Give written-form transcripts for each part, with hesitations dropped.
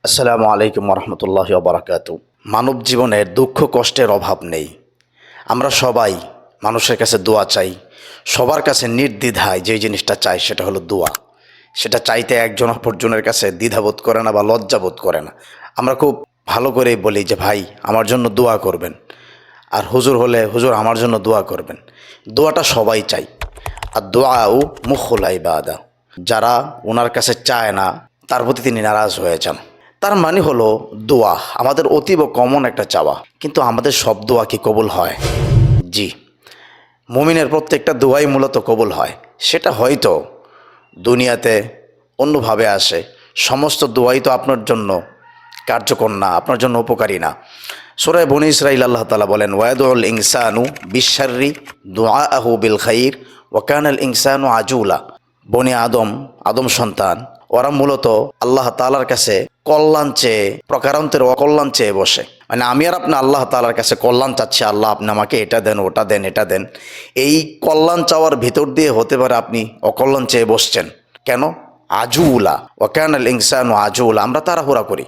আসসালামু আলাইকুম রহমতুল্লাহি ওয়া বারাকাতু। মানব জীবনে দুঃখ কষ্টের অভাব নেই। আমরা সবাই মানুষের কাছে দোয়া চাই। সবার কাছে নির্দ্বিধায় যে জিনিসটা চাই সেটা হলো দোয়া। সেটা চাইতে একজন অপরজনের কাছে দ্বিধাবোধ করে না বা লজ্জাবোধ করে না। আমরা খুব ভালো করেই বলি যে ভাই আমার জন্য দোয়া করবেন, আর হুজুর হলে হুজুর আমার জন্য দোয়া করবেন। দোয়াটা সবাই চাই। আর দোয়াও মুখুল ইবাদা। যারা ওনার কাছে চায় না তার প্রতি তিনি নারাজ হয়ে যান। তার মানে হলো দোয়া আমাদের অতীব কমন একটা চাওয়া, কিন্তু আমাদের সব দোয়া কি কবুল হয়? জি, মুমিনের প্রত্যেকটা দোয়াই মূলত কবুল হয়। সেটা হয়তো দুনিয়াতে অন্যভাবে আসে। সমস্ত দোয়াই তো আপনার জন্য কার্যকর না, আপনার জন্য উপকারী না। সূরা বনী ইসরাঈল আল্লাহ তাআলা বলেন, ওয়াদউল ইনসানু বিশাররি দুআআহু বিল খাইর ওয়া কানাল ইনসানু আজুলা। বনি আদম সন্তান ওরা মূলত আল্লাহ তাআলার কাছে কল্যাণ চেয়ে প্রকারান্তের অকল্যাণ চেয়ে বসে। মানে আমি আর আপনি আল্লাহ তাআলার কাছে কল্যাণ চাচ্ছি, আল্লাহ আপনি আমাকে এটা দেন, ওটা দেন, এটা দেন। এই কল্যাণ চাওয়ার ভিতর দিয়ে হতে পারে আপনি অকল্যাণ চেয়ে বসছেন। কেন? আজুলা ওয়া কানাল ইনসানু আজুলা। আমরা তাড়াহুড়া করি।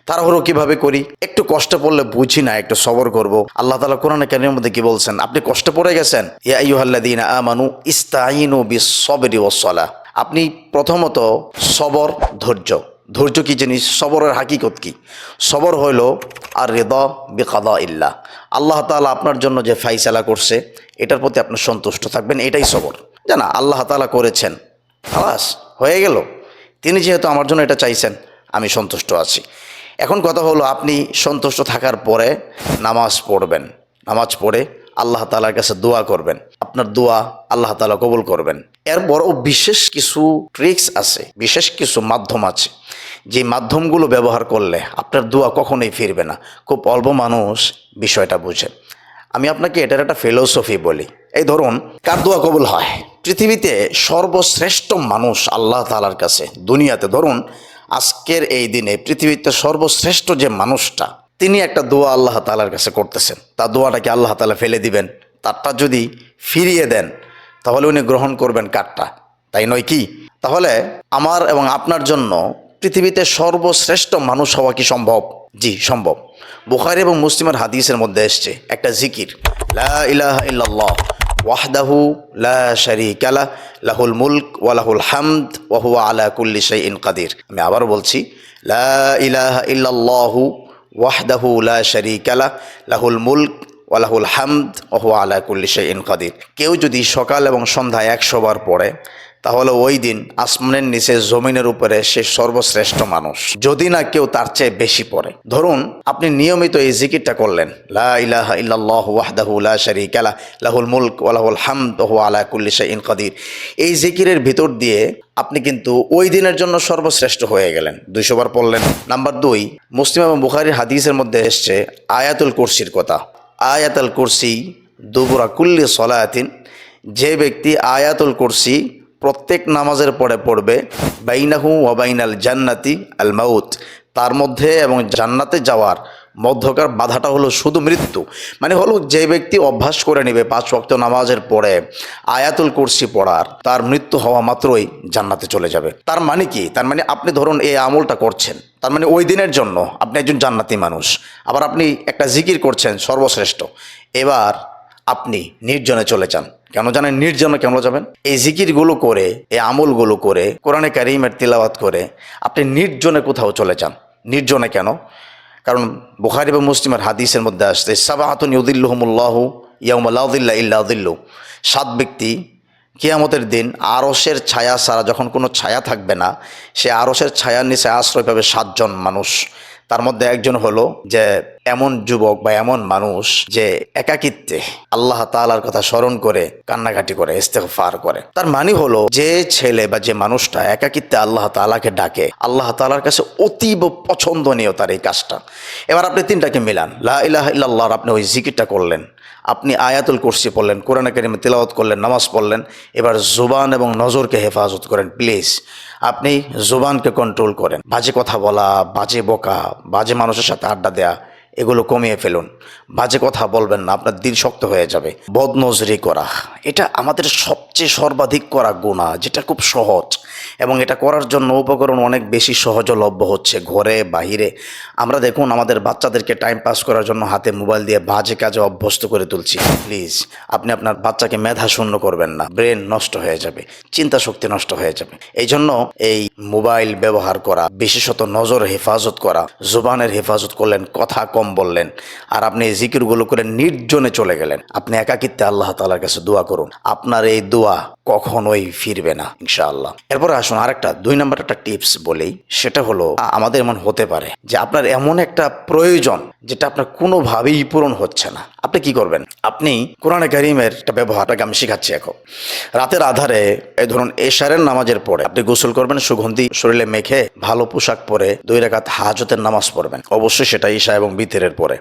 তাড়াহুড়ো কিভাবে করি? একটু কষ্ট পড়লে বুঝি না, একটু সবর করব। আল্লাহ তাআলা কোরআনে কারীমের মধ্যে কি বলছেন? আপনি কষ্ট পড়ে গেছেন, ইয়া আইয়ুহাল্লাযীনা আমানু ইস্তাঈনু বিস-সাবরি ওয়াস-সালাহ। আপনি প্রথমত সবর, ধৈর্য কি জিনিস? সবরের হাকিকত কি? সবর হইল আর রিদা বিকাদাইল্লাহ। আল্লাহ তাআলা আপনার জন্য যে ফাইসালা করছে এটার প্রতি আপনি সন্তুষ্ট থাকবেন, এটাই সবর। জানা আল্লাহ তাআলা করেছেন, খালাস হয়ে গেল। তিনি যেহেতু আমার জন্য এটা চাইছেন, আমি সন্তুষ্ট আছি। এখন কথা হলো আপনি সন্তুষ্ট থাকার পরে নামাজ পড়বেন। নামাজ পড়ে আল্লাহ তাআলার কাছে দোয়া করবেন। আপনার দোয়া আল্লাহ তাআলা কবুল করবেন। এরপরও বিশেষ কিছু ট্রিক্স আছে, বিশেষ কিছু মাধ্যম আছে, যে মাধ্যমগুলো ব্যবহার করলে আপনার দোয়া কখনোই ফিরবে না। খুব অল্প মানুষ বিষয়টা বুঝে। আমি আপনাকে এটার একটা ফিলোসফি বলি। এই ধরুন, কার দোয়া কবুল হয়? পৃথিবীতে সর্বশ্রেষ্ঠ মানুষ আল্লাহ তাআলার কাছে, দুনিয়াতে ধরুন আজকের এই দিনে পৃথিবীতে সর্বশ্রেষ্ঠ যে মানুষটা, তিনি একটা দোয়া আল্লাহ তাআলার কাছে করতেছেন। তার দোয়াটাকে আল্লাহ তাআলা ফেলে দিবেন? তারটা যদি ফিরিয়ে দেন তাহলে উনি গ্রহণ করবেন কারটা, তাই নয় কি? তাহলে আমার এবং আপনার জন্য পৃথিবীতে সর্বশ্রেষ্ঠ মানুষ হওয়া কি সম্ভব? জি সম্ভব। বুখারী এবং মুসলিমের হাদিসের মধ্যে এসছে একটা জিকির, লা ইলাহা ইল্লাল্লাহ ওয়াহদাহু লা শারীকা লাহ লাহুল মুলক ওয়া লাহুল হামদ ওয়া হুয়া আলা কুল্লি শাইইন কাদির। আমি আবার বলছি, লা ইলাহা ইল্লাল্লাহু ওয়াহদাহু লা শারীকা লাহ লাহুল মুলক ওয়া লাহুল হামদ ওয়া হুয়া আলা কুল্লি শাইইন কাদির। কেউ যদি সকাল এবং সন্ধ্যায় 100 বার পড়ে তাহলে ওই দিন আসমানের নিচে জমিনের উপরে সে সর্বশ্রেষ্ঠ মানুষ, যদি না কেউ তার চেয়ে বেশি পড়ে। ধরুন আপনি নিয়মিত এই জিকিরটা করলেন, লা ইলাহা ইল্লাল্লাহু ওয়াহদাহু লা শারীকা লাহ লাহুল মুলক ওয়া লাহুল হামদ ওয়া হুয়া আলা কুল্লি শাইইন কাদির। এই জিকিরের ভিতর দিয়ে আপনি কিন্তু ওই দিনের জন্য সর্বশ্রেষ্ঠ হয়ে গেলেন। 200 বার পড়লেন। নাম্বার 2, মুসলিম এবং বুখারীর হাদিসের মধ্যে এসছে আয়াতুল কুরসির কথা। আয়াতুল কুরসি দুবুরা কুল্লি সলাতিন। যে ব্যক্তি আয়াতুল কুরসি প্রত্যেক নামাজের পরে পড়বে, বাইনাহু ওয়া বাইনাল জান্নাতি আল মাউত, তার মধ্যে এবং জান্নাতে যাওয়ার মধ্যকার বাধাটা হলো শুধু মৃত্যু। মানে হলো যে ব্যক্তি অভ্যাস করে নেবে 5 ওয়াক্ত নামাজের পরে আয়াতুল কুরসি পড়ার, তার মৃত্যু হওয়া মাত্রই জান্নাতে চলে যাবে। তার মানে কি? তার মানে আপনি ধরুন এই আমলটা করছেন, তার মানে ওই দিনের জন্য আপনি একজন জান্নাতি মানুষ। আবার আপনি একটা জিকির করছেন সর্বশ্রেষ্ঠ। এবার আপনি নির্জনে চলে যান। কেন জানেন নির্জনে কেন যাবেন? এই জিকিরগুলো করে, এই আমলগুলো করে, কোরআনে কারীমের তিলাওয়াত করে আপনি নির্জনে কোথাও চলে যান। নির্জনে কেন? কারণ বুখারী এবং মুসলিমের হাদিসের মধ্যে আসছে, সাবাআতুন ইউযিল্লুহুমুল্লাহু ইয়াওমা লা যিল্লা ইল্লা যিল্লু। 7 ব্যক্তি কিয়ামতের দিন আরশের ছায়া ছাড়া, যখন কোনো ছায়া থাকবে না, সে আরশের ছায়ার নিচে আশ্রয় পাবে 7 জন মানুষ। তার মধ্যে একজন হলো যে এমন যুবক বা এমন মানুষ যে একাকিত্বে আল্লাহ তাআলার কথা স্মরণ করে কান্নাকাটি করে, ইস্তেগফার করে। তার মানে হলো যে ছেলে বা যে মানুষটা একাকিত্বে আল্লাহ তাআলাকে ডাকে, আল্লাহ তাআলার কাছে অতীব পছন্দনীয় তার এই কাজটা। এবার আপনি তিনটাকে মিলান, লা ইলাহা ইল্লাল্লাহর আপনি ওই জিকিরটা করলেন, আপনি আয়াতুল কুরসি পড়লেন, কোরআনে কারীমে তিলাওয়াত করলেন, নামাজ পড়লেন। এবার জুবান এবং নজরকে হেফাজত করেন। প্লিজ আপনি জুবানকে কন্ট্রোল করেন। বাজে কথা বলা, বাজে বকা, বাজে মানুষের সাথে আড্ডা দেয়া, এগুলো কমিয়ে ফেলুন। বাজে কথা বলবেন না, আপনার দিল শক্ত হয়ে যাবে। বদনজরি করা, এটা আমাদের সবচেয়ে সর্বাধিক করা গুনাহ, যেটা খুব সহজ এবং এটা করার জন্য উপকরণ অনেক বেশি সহজলভ্য হচ্ছে ঘরে বাহিরে। আমরা দেখুন আমাদের বাচ্চাদেরকে টাইম পাস করার জন্য হাতে মোবাইল দিয়ে বাজে কাজে অভ্যস্ত করে তুলছি। প্লিজ আপনি আপনার বাচ্চাকে মেধা শূন্য করবেন না, ব্রেন নষ্ট হয়ে যাবে, চিন্তা শক্তি নষ্ট হয়ে যাবে। এই জন্য এই মোবাইল ব্যবহার করা, বিশেষত নজর হেফাজত করা, জুবানের হেফাজত করলেন, কথা কম বললেন, আর আপনি এই জিকিরগুলো করে নির্জনে চলে গেলেন। আপনি একাকিত্বে আল্লাহ তাআলার কাছে দোয়া করুন, আপনার এই দোয়া কখনোই ফিরবে না ইনশাআল্লাহ। এরপরে আসুন আরেকটা 2 নম্বর একটা টিপস বলেই, সেটা হলো আমাদের এমন হতে পারে যে আপনার এমন একটা প্রয়োজন যেটা আপনার কোনোভাবেই পূরণ হচ্ছে না। আপনি কি করবেন? আপনি কোরআনে কারীমের একটা ব্যবহারটাকে আমি শেখাচ্ছি এখন। রাতের আধারে এই ধরুন এশারের নামাজের পরে আপনি গোসল করবেন, সুগন্ধি শরীরে মেখে ভালো পোশাক পরে 2 রাকাত হাজতের নামাজ পড়বেন। অবশ্যই সেটা ঈশা এবং বিতরের পরে,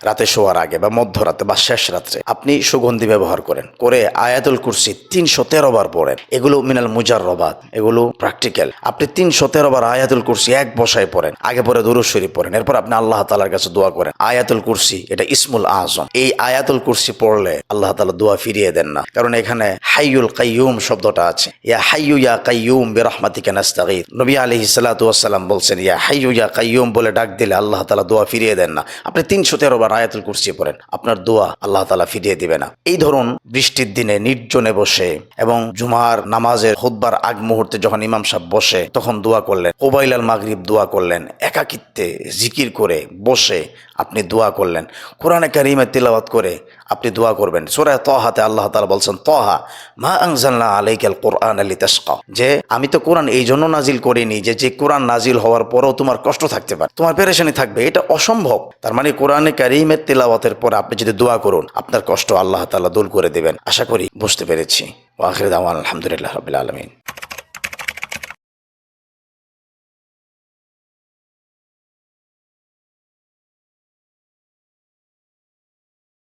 রাতে শোয়ার আগে বা মধ্যরাতে বা শেষ রাত্রে আপনি সুগন্ধি ব্যবহার করেন, করে আয়াতুল কুরসি 313 বার পড়েন। এগুলো মিনাল মুজাররবাত, এগুলো প্র্যাকটিক্যাল। আপনি 313 বার আয়াতুল কুরসি এক বসায় পড়েন, আগে পরে দুরূদ শরীফ পড়েন, এরপর আপনি আল্লাহ তাআলার কাছে দোয়া করেন। আয়াতুল কুরসি এটা ইসমুল আযম। এই আয়াতুল কুরসি পড়লে আল্লাহ তাআলা দোয়া ফিরিয়ে দেন না, কারণ এখানে হাইয়ুল কাইয়ুম শব্দটা আছে। ইয়া হাইয়ু ইয়া কাইয়ুম বিরহমাতিকা নাস্তাগীথ। নবী আলাইহিস সালাতু ওয়াস সালাম বলছেন ইয়া হাইয়ু ইয়া কাইয়ুম বলে ডাক দিলে আল্লাহ তাআলা দোয়া ফিরিয়ে দেন না। আপনি 313 বার আয়াতুল কুরসি পড়েন, আপনার দোয়া আল্লাহ তাআলা ফিরিয়ে দিবে না। এই ধরুন বৃষ্টির দিনে নির্জনে বসে এবং জুমার নামাজের খুতবার আগ মুহূর্তে যখন ইমাম সাহেব বসে তখন দোয়া করলেন, কুবাইলাল মাগরিব দোয়া করলেন, একাকিত্বে জিকির করে বসে আপনি দোয়া করলেন, কোরআনে কারীমের তিলাওয়াত করে আপনি দোয়া করবেন। সূরা তাহাতে আল্লাহ তাআলা বলছেন তাহা মা আনজালনা আলাইকাল কুরআনা লিতাশকা, যে আমি তো কোরআন এই জন্য নাজিল করিনি যে কোরআন নাজিল হওয়ার পরেও তোমার কষ্ট থাকতে পারে, তোমার পেরেশানি থাকবে, এটা অসম্ভব। তার মানে কোরআনে কারীমের তিলাওয়াতের পরে আপনি যদি দোয়া করুন আপনার কষ্ট আল্লাহ তাআলা দূর করে দেবেন। আশা করি বুঝতে পেরেছি। ওয়া আখিরু দাওয়ানা আলহামদুলিল্লাহি রাব্বিল আলামিন।